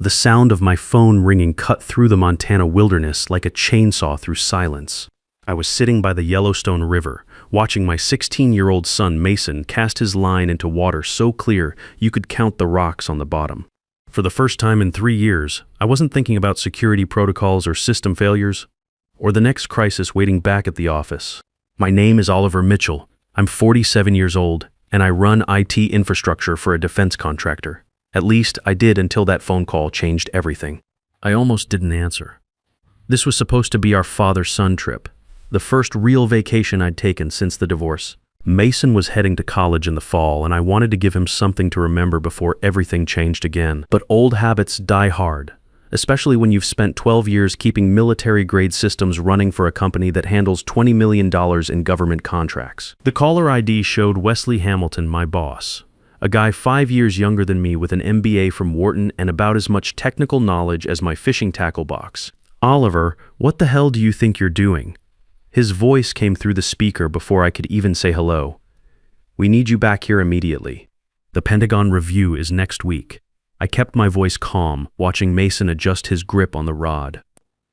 The sound of my phone ringing cut through the Montana wilderness like a chainsaw through silence. I was sitting by the Yellowstone River, watching my 16-year-old son Mason cast his line into water so clear you could count the rocks on the bottom. For the first time in 3 years, I wasn't thinking about security protocols or system failures, or the next crisis waiting back at the office. My name is Oliver Mitchell. I'm 47 years old, and I run IT infrastructure for a defense contractor. At least I did until that phone call changed everything. I almost didn't answer. This was supposed to be our father-son trip, the first real vacation I'd taken since the divorce. Mason was heading to college in the fall, and I wanted to give him something to remember before everything changed again. But old habits die hard, especially when you've spent 12 years keeping military-grade systems running for a company that handles $20 million in government contracts. The caller ID showed Wesley Hamilton, my boss, a guy 5 years younger than me with an MBA from Wharton and about as much technical knowledge as my fishing tackle box. "Oliver, what the hell do you think you're doing?" His voice came through the speaker before I could even say hello. "We need you back here immediately. The Pentagon review is next week." I kept my voice calm, watching Mason adjust his grip on the rod.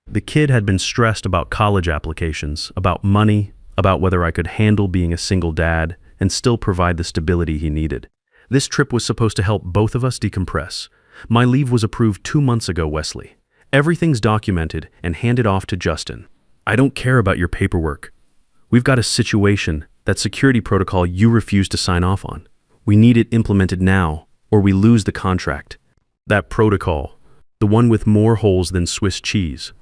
The kid had been stressed about college applications, about money, about whether I could handle being a single dad and still provide the stability he needed. This trip was supposed to help both of us decompress. My leave was approved 2 months ago, Wesley. Everything's documented and handed off to Justin. I don't care about your paperwork. We've got a situation, that security protocol you refused to sign off on. We need it implemented now, or we lose the contract. That protocol, the one with more holes than Swiss cheese.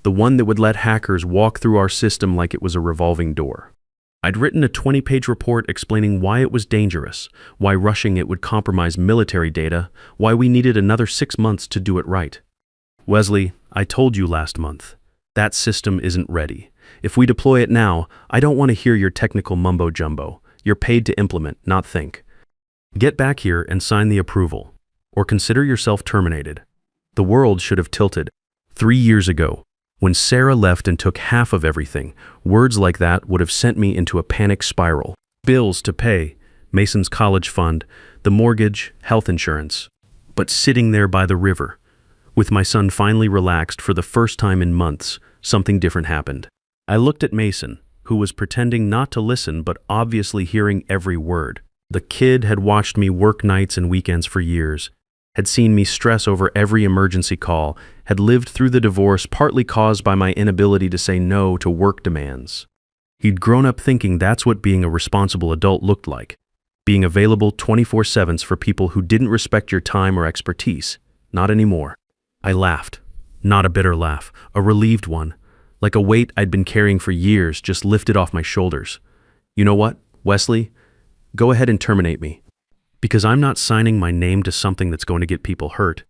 The one that would let hackers walk through our system like it was a revolving door. I'd written a 20-page report explaining why it was dangerous, why rushing it would compromise military data, why we needed another 6 months to do it right. Wesley, I told you last month. That system isn't ready. If we deploy it now, I don't want to hear your technical mumbo-jumbo. You're paid to implement, not think. Get back here and sign the approval, or consider yourself terminated. The world should have tilted. 3 years ago, when Sarah left and took half of everything, words like that would have sent me into a panic spiral. Bills to pay, Mason's college fund, the mortgage, health insurance. But sitting there by the river, with my son finally relaxed for the first time in months, something different happened. I looked at Mason, who was pretending not to listen but obviously hearing every word. The kid had watched me work nights and weekends for years, had seen me stress over every emergency call, had lived through the divorce partly caused by my inability to say no to work demands. He'd grown up thinking that's what being a responsible adult looked like, being available 24/7 for people who didn't respect your time or expertise. Not anymore. I laughed. Not a bitter laugh, a relieved one, like a weight I'd been carrying for years just lifted off my shoulders. "You know what, Wesley? Go ahead and terminate me. Because I'm not signing my name to something that's going to get people hurt."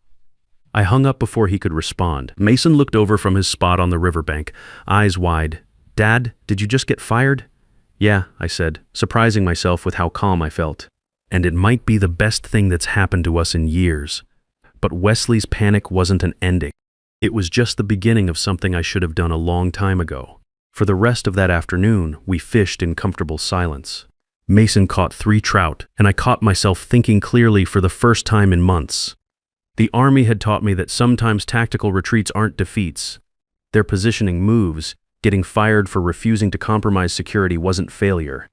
I hung up before he could respond. Mason looked over from his spot on the riverbank, eyes wide. "Dad, did you just get fired?" "Yeah," I said, surprising myself with how calm I felt. "And it might be the best thing that's happened to us in years." But Wesley's panic wasn't an ending. It was just the beginning of something I should have done a long time ago. For the rest of that afternoon, we fished in comfortable silence. Mason caught 3 trout, and I caught myself thinking clearly for the first time in months. The Army had taught me that sometimes tactical retreats aren't defeats. They're positioning moves. Getting fired for refusing to compromise security wasn't failure.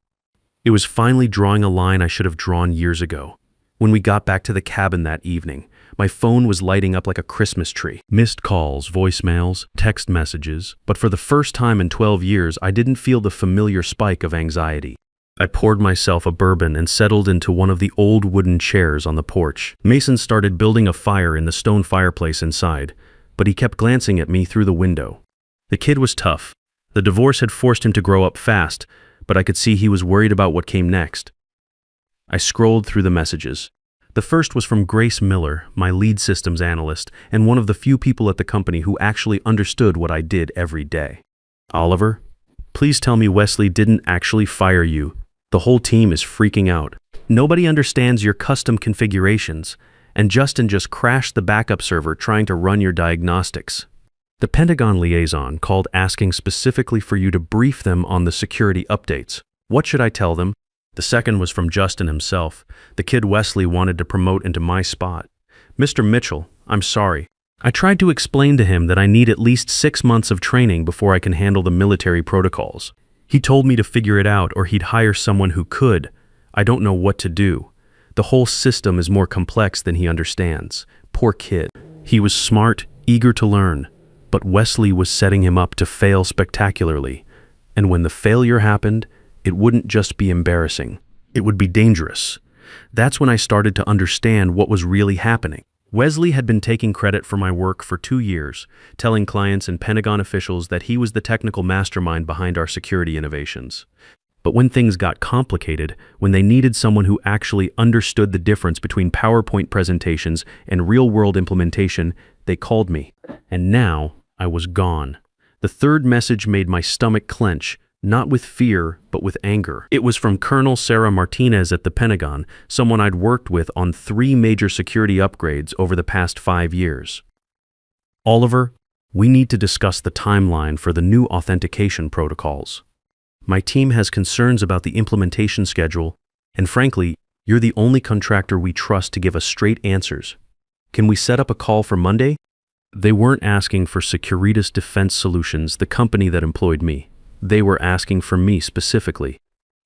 It was finally drawing a line I should have drawn years ago. When we got back to the cabin that evening, my phone was lighting up like a Christmas tree. Missed calls, voicemails, text messages, but for the first time in 12 years, I didn't feel the familiar spike of anxiety. I poured myself a bourbon and settled into one of the old wooden chairs on the porch. Mason started building a fire in the stone fireplace inside, but he kept glancing at me through the window. The kid was tough. The divorce had forced him to grow up fast, but I could see he was worried about what came next. I scrolled through the messages. The first was from Grace Miller, my lead systems analyst, and one of the few people at the company who actually understood what I did every day. "Oliver, please tell me Wesley didn't actually fire you. The whole team is freaking out. Nobody understands your custom configurations, and Justin just crashed the backup server trying to run your diagnostics." The Pentagon liaison called asking specifically for you to brief them on the security updates. What should I tell them? The second was from Justin himself. The kid Wesley wanted to promote into my spot. "Mr. Mitchell, I'm sorry. I tried to explain to him that I need at least 6 months of training before I can handle the military protocols. He told me to figure it out or he'd hire someone who could. I don't know what to do. The whole system is more complex than he understands. Poor kid. He was smart, eager to learn, but Wesley was setting him up to fail spectacularly. And when the failure happened, it wouldn't just be embarrassing. It would be dangerous. That's when I started to understand what was really happening. Wesley had been taking credit for my work for 2 years, telling clients and Pentagon officials that he was the technical mastermind behind our security innovations. But when things got complicated, when they needed someone who actually understood the difference between PowerPoint presentations and real-world implementation, they called me. And now, I was gone. The third message made my stomach clench, not with fear, but with anger. It was from Colonel Sarah Martinez at the Pentagon, someone I'd worked with on 3 major security upgrades over the past 5 years. Oliver, we need to discuss the timeline for the new authentication protocols. My team has concerns about the implementation schedule, and frankly, you're the only contractor we trust to give us straight answers. Can we set up a call for Monday? They weren't asking for Securitas Defense Solutions, the company that employed me. They were asking for me specifically.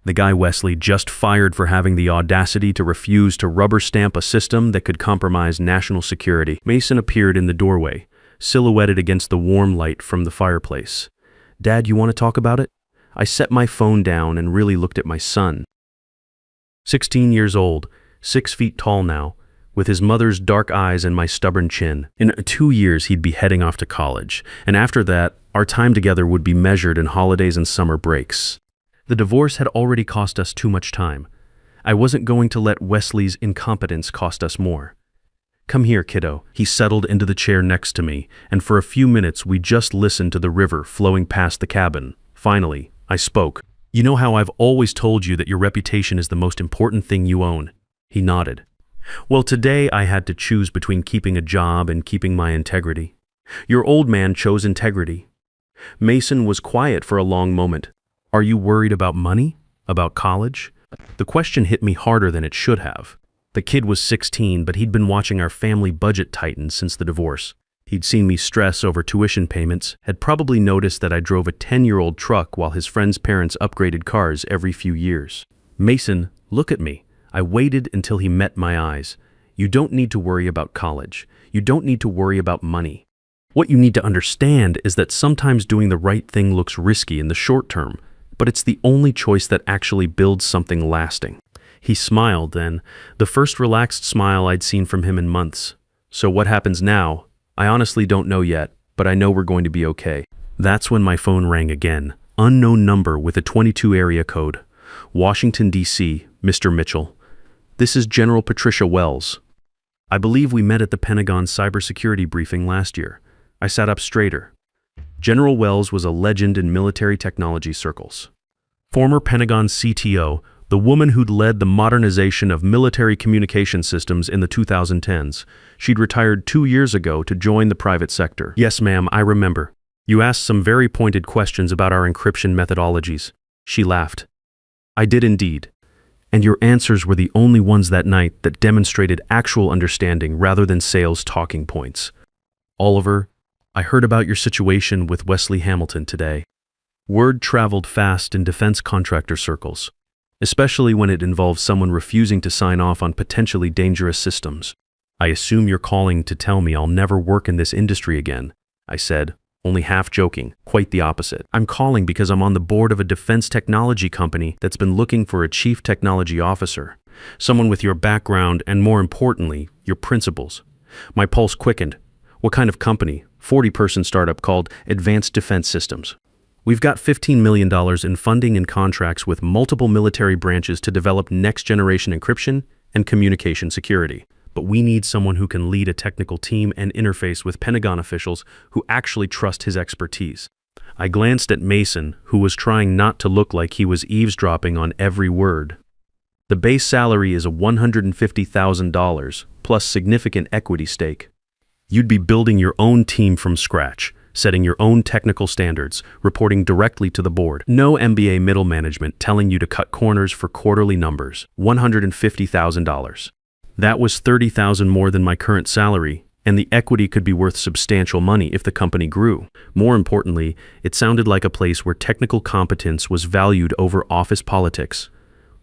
The guy Wesley just fired for having the audacity to refuse to rubber stamp a system that could compromise national security. Mason appeared in the doorway, silhouetted against the warm light from the fireplace. Dad, you want to talk about it? I set my phone down and really looked at my son. 16 years old, 6 feet tall now, with his mother's dark eyes and my stubborn chin. In 2 years, he'd be heading off to college, and after that, our time together would be measured in holidays and summer breaks. The divorce had already cost us too much time. I wasn't going to let Wesley's incompetence cost us more. Come here, kiddo. He settled into the chair next to me, and for a few minutes we just listened to the river flowing past the cabin. Finally, I spoke. You know how I've always told you that your reputation is the most important thing you own? He nodded. Well, today I had to choose between keeping a job and keeping my integrity. Your old man chose integrity. Mason was quiet for a long moment. Are you worried about money? About college? The question hit me harder than it should have. The kid was 16, but he'd been watching our family budget tighten since the divorce. He'd seen me stress over tuition payments, had probably noticed that I drove a 10-year-old truck while his friends' parents upgraded cars every few years. Mason, look at me. I waited until he met my eyes. You don't need to worry about college. You don't need to worry about money. What you need to understand is that sometimes doing the right thing looks risky in the short term, but it's the only choice that actually builds something lasting. He smiled then, the first relaxed smile I'd seen from him in months. So what happens now? I honestly don't know yet, but I know we're going to be okay. That's when my phone rang again. Unknown number with a 22 area code. Washington, D.C., Mr. Mitchell. This is General Patricia Wells. I believe we met at the Pentagon cybersecurity briefing last year. I sat up straighter. General Wells was a legend in military technology circles. Former Pentagon CTO, the woman who'd led the modernization of military communication systems in the 2010s. She'd retired 2 years ago to join the private sector. Yes, ma'am, I remember. You asked some very pointed questions about our encryption methodologies. She laughed. I did indeed. And your answers were the only ones that night that demonstrated actual understanding rather than sales talking points. Oliver, I heard about your situation with Wesley Hamilton today. Word traveled fast in defense contractor circles, especially when it involves someone refusing to sign off on potentially dangerous systems. I assume you're calling to tell me I'll never work in this industry again, I said, only half joking, quite the opposite. I'm calling because I'm on the board of a defense technology company that's been looking for a chief technology officer, someone with your background and, more importantly, your principles. My pulse quickened. What kind of company? 40-person startup called Advanced Defense Systems. We've got $15 million in funding and contracts with multiple military branches to develop next-generation encryption and communication security. But we need someone who can lead a technical team and interface with Pentagon officials who actually trust his expertise. I glanced at Mason, who was trying not to look like he was eavesdropping on every word. The base salary is $150,000, plus significant equity stake. You'd be building your own team from scratch, setting your own technical standards, reporting directly to the board. No MBA middle management telling you to cut corners for quarterly numbers. $150,000. That was $30,000 more than my current salary, And the equity could be worth substantial money if the company grew. More importantly, it sounded like a place where technical competence was valued over office politics.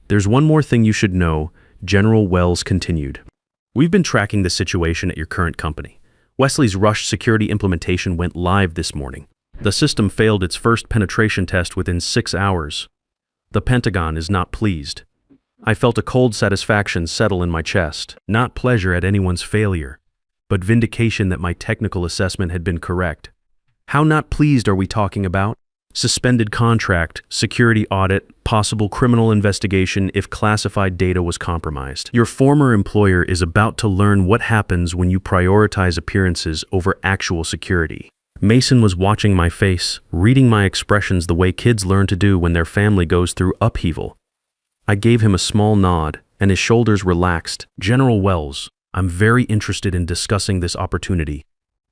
There's one more thing you should know, General Wells continued. We've been tracking the situation at your current company. Wesley's rushed security implementation went live this morning. The system failed its first penetration test within 6 hours. The Pentagon is not pleased. I felt a cold satisfaction settle in my chest, not pleasure at anyone's failure, but vindication that my technical assessment had been correct. How not pleased are we talking about? Suspended contract, security audit, possible criminal investigation if classified data was compromised. Your former employer is about to learn what happens when you prioritize appearances over actual security. Mason was watching my face, reading my expressions the way kids learn to do when their family goes through upheaval. I gave him a small nod, and his shoulders relaxed. General Wells, I'm very interested in discussing this opportunity.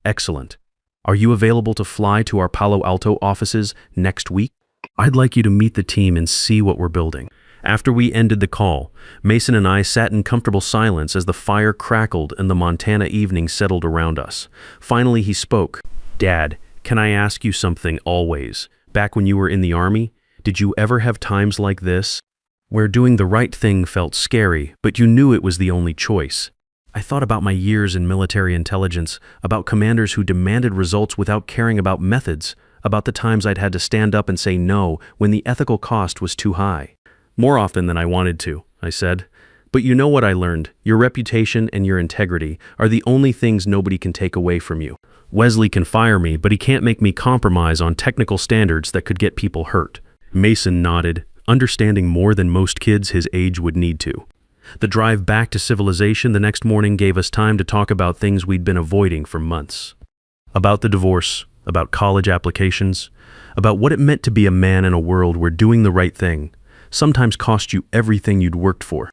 Excellent. Are you available to fly to our Palo Alto offices next week? I'd like you to meet the team and see what we're building. After we ended the call, Mason and I sat in comfortable silence as the fire crackled and the Montana evening settled around us. Finally, he spoke. Dad, can I ask you something always? Back when you were in the Army, did you ever have times like this, where doing the right thing felt scary, but you knew it was the only choice? I thought about my years in military intelligence, about commanders who demanded results without caring about methods, about the times I'd had to stand up and say no when the ethical cost was too high. More often than I wanted to, I said. But you know what I learned? Your reputation and your integrity are the only things nobody can take away from you. Wesley can fire me, but he can't make me compromise on technical standards that could get people hurt. Mason nodded, understanding more than most kids his age would need to. The drive back to civilization the next morning gave us time to talk about things we'd been avoiding for months. About the divorce, about college applications, about what it meant to be a man in a world where doing the right thing sometimes cost you everything you'd worked for.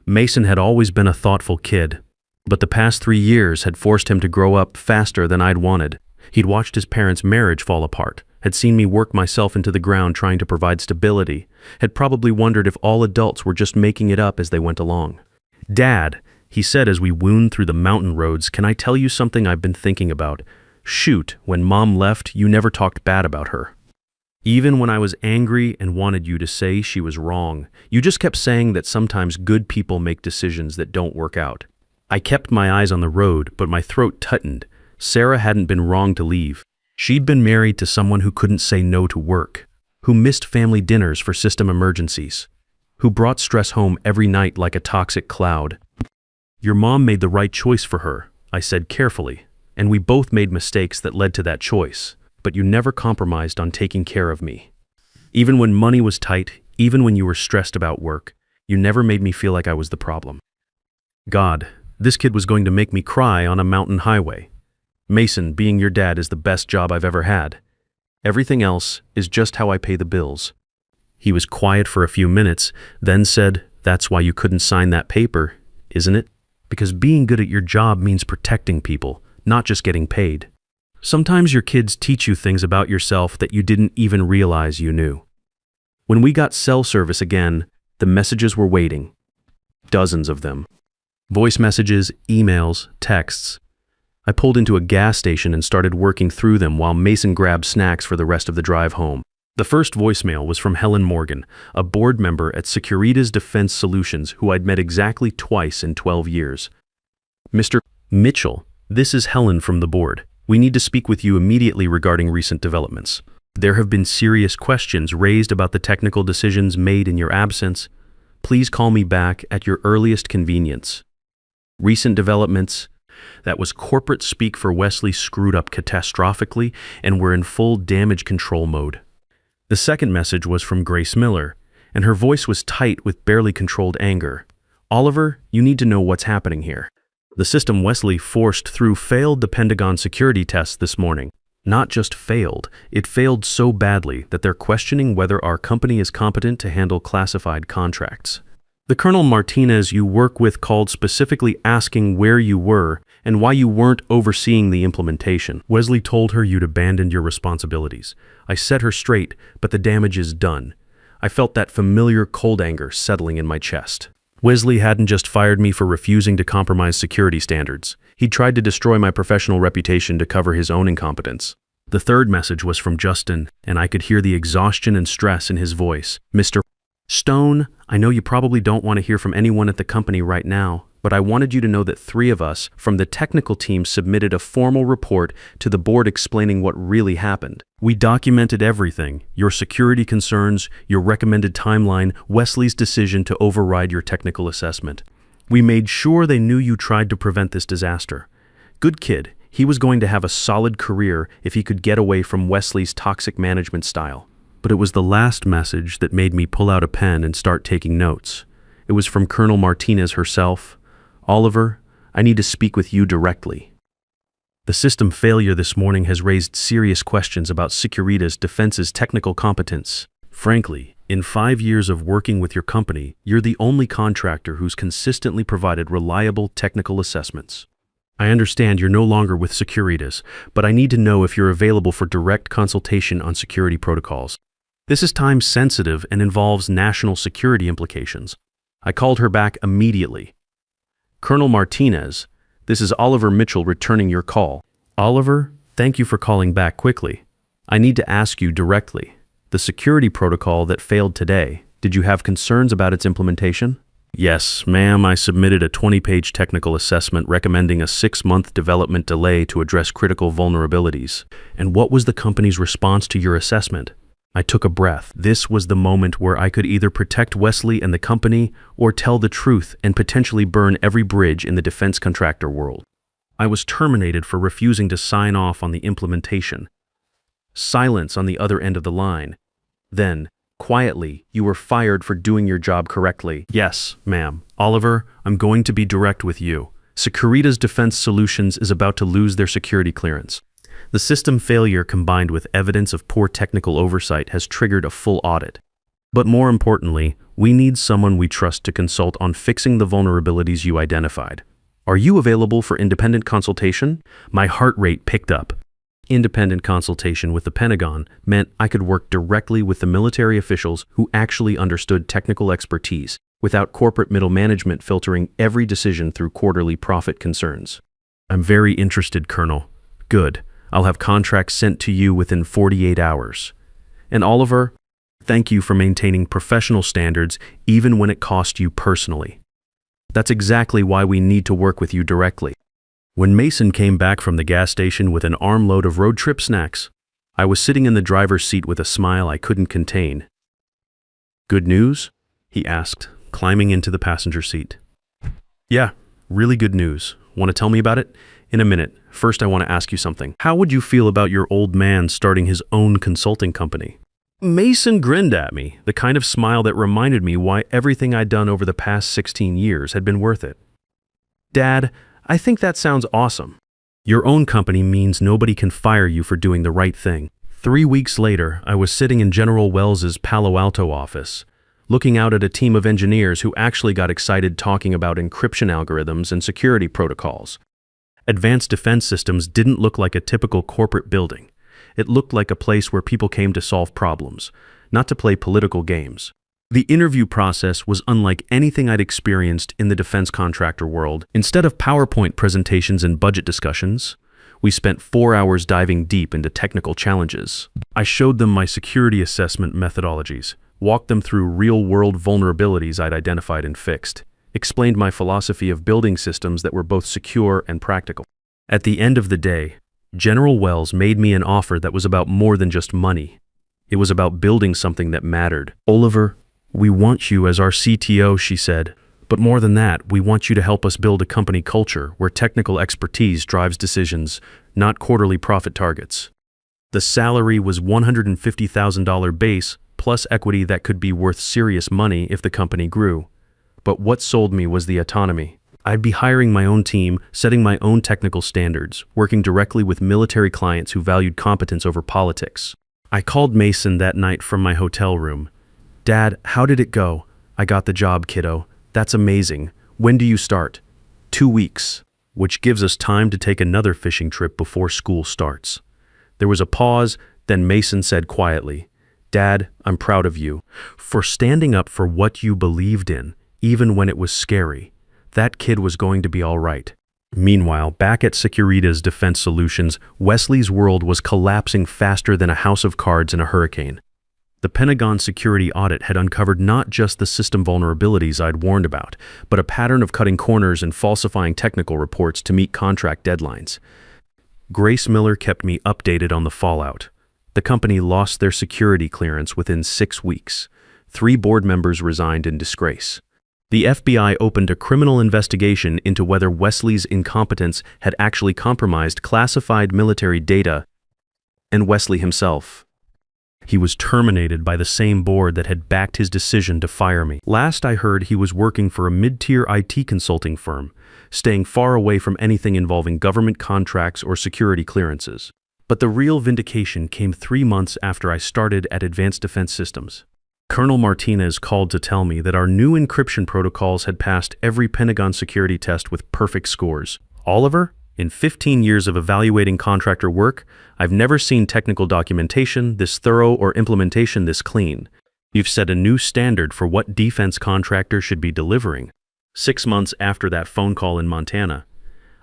Mason had always been a thoughtful kid, but the past 3 years had forced him to grow up faster than I'd wanted. He'd watched his parents' marriage fall apart, had seen me work myself into the ground trying to provide stability, had probably wondered if all adults were just making it up as they went along. Dad, he said as we wound through the mountain roads, can I tell you something I've been thinking about? Shoot, when Mom left, you never talked bad about her. Even when I was angry and wanted you to say she was wrong, you just kept saying that sometimes good people make decisions that don't work out. I kept my eyes on the road, but my throat tightened. Sarah hadn't been wrong to leave. She'd been married to someone who couldn't say no to work, who missed family dinners for system emergencies, who brought stress home every night like a toxic cloud. Your mom made the right choice for her, I said carefully, and we both made mistakes that led to that choice, but you never compromised on taking care of me. Even when money was tight, even when you were stressed about work, you never made me feel like I was the problem. God, this kid was going to make me cry on a mountain highway. Mason, being your dad is the best job I've ever had. Everything else is just how I pay the bills. He was quiet for a few minutes, then said, that's why you couldn't sign that paper, isn't it? Because being good at your job means protecting people, not just getting paid. Sometimes your kids teach you things about yourself that you didn't even realize you knew. When we got cell service again, the messages were waiting. Dozens of them. Voice messages, emails, texts. I pulled into a gas station and started working through them while Mason grabbed snacks for the rest of the drive home. The first voicemail was from Helen Morgan, a board member at Securitas Defense Solutions who I'd met exactly twice in 12 years. Mr. Mitchell, this is Helen from the board. We need to speak with you immediately regarding recent developments. There have been serious questions raised about the technical decisions made in your absence. Please call me back at your earliest convenience. Recent developments. That was corporate speak for Wesley screwed up catastrophically, and we're in full damage control mode. The second message was from Grace Miller, and her voice was tight with barely controlled anger. Oliver, you need to know what's happening here. The system Wesley forced through failed the Pentagon security tests this morning. Not just failed, it failed so badly that they're questioning whether our company is competent to handle classified contracts. The Colonel Martinez you work with called specifically asking where you were and why you weren't overseeing the implementation. Wesley told her you'd abandoned your responsibilities. I set her straight, but the damage is done. I felt that familiar cold anger settling in my chest. Wesley hadn't just fired me for refusing to compromise security standards. He'd tried to destroy my professional reputation to cover his own incompetence. The third message was from Justin, and I could hear the exhaustion and stress in his voice. Mr. Stone, I know you probably don't want to hear from anyone at the company right now, but I wanted you to know that 3 of us from the technical team submitted a formal report to the board explaining what really happened. We documented everything: your security concerns, your recommended timeline, Wesley's decision to override your technical assessment. We made sure they knew you tried to prevent this disaster. Good kid, he was going to have a solid career if he could get away from Wesley's toxic management style. But it was the last message that made me pull out a pen and start taking notes. It was from Colonel Martinez herself. Oliver, I need to speak with you directly. The system failure this morning has raised serious questions about Securitas Defense's technical competence. Frankly, in 5 years of working with your company, you're the only contractor who's consistently provided reliable technical assessments. I understand you're no longer with Securitas, but I need to know if you're available for direct consultation on security protocols. This is time sensitive and involves national security implications. I called her back immediately. Colonel Martinez, this is Oliver Mitchell returning your call. Oliver, thank you for calling back quickly. I need to ask you directly. The security protocol that failed today, did you have concerns about its implementation? Yes, ma'am, I submitted a 20-page technical assessment recommending a 6-month development delay to address critical vulnerabilities. And what was the company's response to your assessment? I took a breath. This was the moment where I could either protect Wesley and the company or tell the truth and potentially burn every bridge in the defense contractor world. I was terminated for refusing to sign off on the implementation. Silence on the other end of the line. Then, quietly, you were fired for doing your job correctly. Yes, ma'am. Oliver, I'm going to be direct with you. Securitas Defense Solutions is about to lose their security clearance. The system failure combined with evidence of poor technical oversight has triggered a full audit. But more importantly, we need someone we trust to consult on fixing the vulnerabilities you identified. Are you available for independent consultation? My heart rate picked up. Independent consultation with the Pentagon meant I could work directly with the military officials who actually understood technical expertise, without corporate middle management filtering every decision through quarterly profit concerns. I'm very interested, Colonel. Good. I'll have contracts sent to you within 48 hours. And Oliver, thank you for maintaining professional standards even when it cost you personally. That's exactly why we need to work with you directly. When Mason came back from the gas station with an armload of road trip snacks, I was sitting in the driver's seat with a smile I couldn't contain. Good news? He asked, climbing into the passenger seat. Yeah, really good news. Want to tell me about it? In a minute. First, I want to ask you something. How would you feel about your old man starting his own consulting company? Mason grinned at me, the kind of smile that reminded me why everything I'd done over the past 16 years had been worth it. Dad, I think that sounds awesome. Your own company means nobody can fire you for doing the right thing. 3 weeks later, I was sitting in General Wells's Palo Alto office, looking out at a team of engineers who actually got excited talking about encryption algorithms and security protocols. Advanced Defense Systems didn't look like a typical corporate building. It looked like a place where people came to solve problems, not to play political games. The interview process was unlike anything I'd experienced in the defense contractor world. Instead of PowerPoint presentations and budget discussions, we spent 4 hours diving deep into technical challenges. I showed them my security assessment methodologies, walked them through real-world vulnerabilities I'd identified and fixed, explained my philosophy of building systems that were both secure and practical. At the end of the day, General Wells made me an offer that was about more than just money. It was about building something that mattered. Oliver, we want you as our CTO, she said. But more than that, we want you to help us build a company culture where technical expertise drives decisions, not quarterly profit targets. The salary was $150,000 base, plus equity that could be worth serious money if the company grew. But what sold me was the autonomy. I'd be hiring my own team, setting my own technical standards, working directly with military clients who valued competence over politics. I called Mason that night from my hotel room. Dad, how did it go? I got the job, kiddo. That's amazing. When do you start? 2 weeks, which gives us time to take another fishing trip before school starts. There was a pause, then Mason said quietly, Dad, I'm proud of you for standing up for what you believed in, even when it was scary. That kid was going to be all right. Meanwhile, back at Securitas Defense Solutions, Wesley's world was collapsing faster than a house of cards in a hurricane. The Pentagon security audit had uncovered not just the system vulnerabilities I'd warned about, but a pattern of cutting corners and falsifying technical reports to meet contract deadlines. Grace Miller kept me updated on the fallout. The company lost their security clearance within 6 weeks. 3 board members resigned in disgrace. The FBI opened a criminal investigation into whether Wesley's incompetence had actually compromised classified military data, and Wesley himself. He was terminated by the same board that had backed his decision to fire me. Last I heard, he was working for a mid-tier IT consulting firm, staying far away from anything involving government contracts or security clearances. But the real vindication came 3 months after I started at Advanced Defense Systems. Colonel Martinez called to tell me that our new encryption protocols had passed every Pentagon security test with perfect scores. Oliver, in 15 years of evaluating contractor work, I've never seen technical documentation this thorough or implementation this clean. You've set a new standard for what defense contractors should be delivering. 6 months after that phone call in Montana,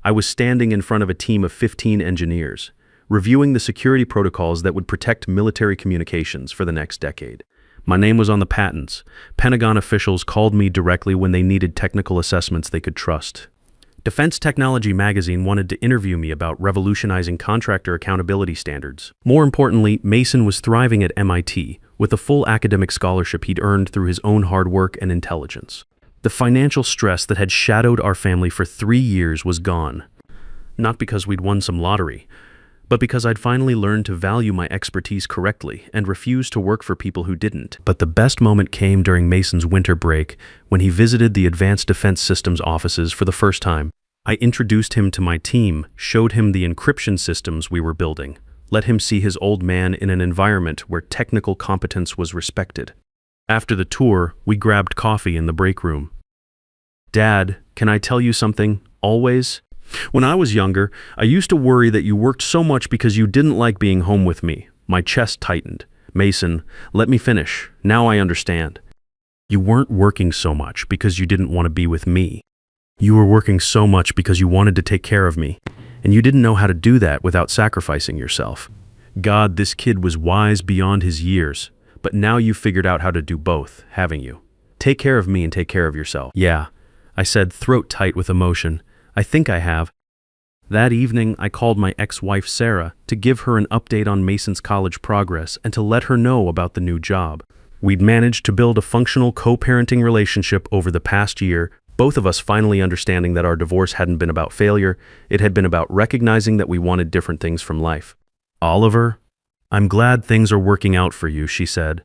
I was standing in front of a team of 15 engineers, reviewing the security protocols that would protect military communications for the next decade. My name was on the patents. Pentagon officials called me directly when they needed technical assessments they could trust. Defense Technology magazine wanted to interview me about revolutionizing contractor accountability standards. More importantly, Mason was thriving at MIT with the full academic scholarship he'd earned through his own hard work and intelligence. The financial stress that had shadowed our family for 3 years was gone. Not because we'd won some lottery, but because I'd finally learned to value my expertise correctly and refuse to work for people who didn't. But the best moment came during Mason's winter break when he visited the Advanced Defense Systems offices for the first time. I introduced him to my team, showed him the encryption systems we were building, let him see his old man in an environment where technical competence was respected. After the tour, we grabbed coffee in the break room. "Dad, can I tell you something? Always? When I was younger, I used to worry that you worked so much because you didn't like being home with me." My chest tightened. "Mason, let me finish. Now I understand. You weren't working so much because you didn't want to be with me. You were working so much because you wanted to take care of me, and you didn't know how to do that without sacrificing yourself. God, this kid was wise beyond his years, but now you've figured out how to do both, haven't you? Take care of me and take care of yourself." "Yeah," I said, throat tight with emotion. "I think I have." That evening, I called my ex-wife Sarah to give her an update on Mason's college progress and to let her know about the new job. We'd managed to build a functional co-parenting relationship over the past year, both of us finally understanding that our divorce hadn't been about failure, it had been about recognizing that we wanted different things from life. "Oliver, I'm glad things are working out for you," she said.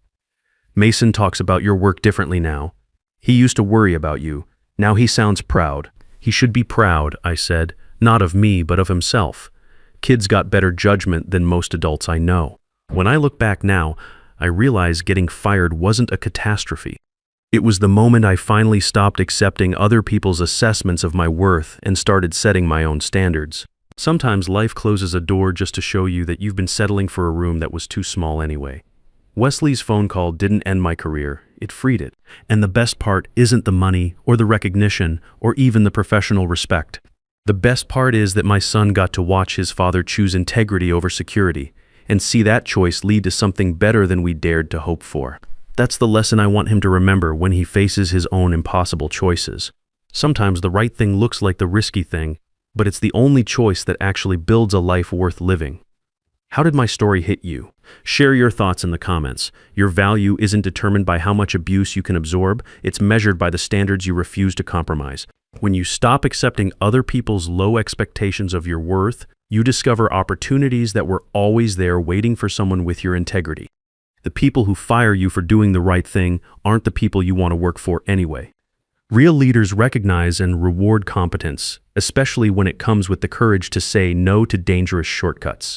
"Mason talks about your work differently now. He used to worry about you. Now he sounds proud." "He should be proud," I said, "not of me, but of himself. Kids got better judgment than most adults I know." When I look back now, I realize getting fired wasn't a catastrophe. It was the moment I finally stopped accepting other people's assessments of my worth and started setting my own standards. Sometimes life closes a door just to show you that you've been settling for a room that was too small anyway. Wesley's phone call didn't end my career, it freed it. And the best part isn't the money or the recognition or even the professional respect. The best part is that my son got to watch his father choose integrity over security and see that choice lead to something better than we dared to hope for. That's the lesson I want him to remember when he faces his own impossible choices. Sometimes the right thing looks like the risky thing, but it's the only choice that actually builds a life worth living. How did my story hit you? Share your thoughts in the comments. Your value isn't determined by how much abuse you can absorb, it's measured by the standards you refuse to compromise. When you stop accepting other people's low expectations of your worth, you discover opportunities that were always there waiting for someone with your integrity. The people who fire you for doing the right thing aren't the people you want to work for anyway. Real leaders recognize and reward competence, especially when it comes with the courage to say no to dangerous shortcuts.